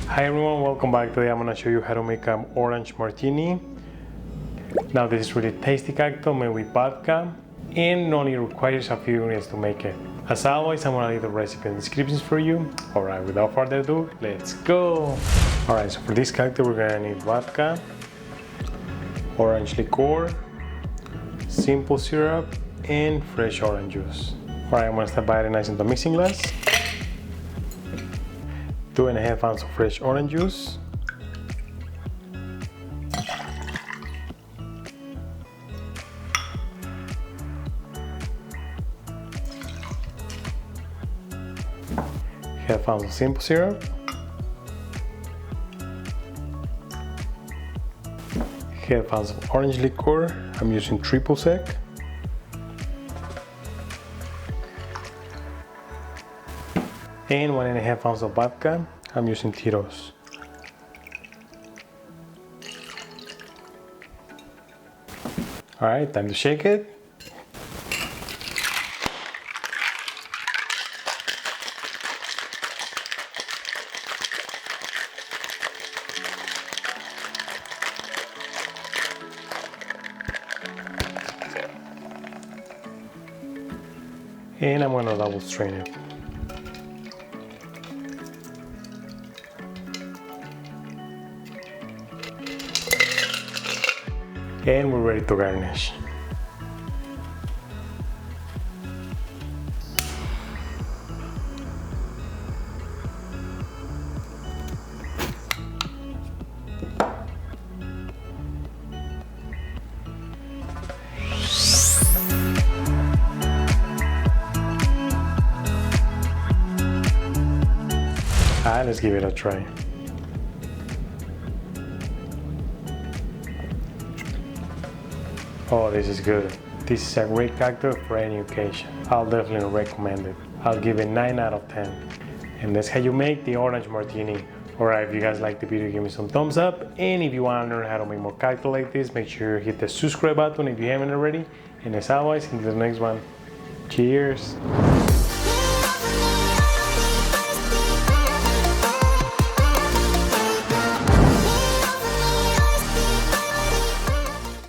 Hi everyone, welcome back. Today I'm going to show you how to make an orange martini. Now this is really tasty cocktail made with vodka and only requires a few ingredients to make it. As always, I'm going to leave the recipe in the descriptions for you. Alright, without further ado, let's go! Alright, so for this cocktail we're going to need vodka, orange liqueur, simple syrup, and fresh orange juice. Alright, I'm going to start by adding ice into a mixing glass. 2.5 ounces of fresh orange juice, half ounce of simple syrup, half ounce of orange liqueur. I'm using triple sec, and 1.5 ounces of vodka. I'm using Tito's. Alright, time to shake it. And I'm gonna double strain it. And we're ready to garnish. Alright, let's give it a try. Oh, this is good. This is a great cocktail for any occasion. I'll definitely recommend it. I'll give it 9 out of 10. And that's how you make the orange martini. Alright, if you guys like the video, give me some thumbs up. And if you want to learn how to make more cocktails like this, make sure you hit the subscribe button if you haven't already. And as always, until the next one, cheers!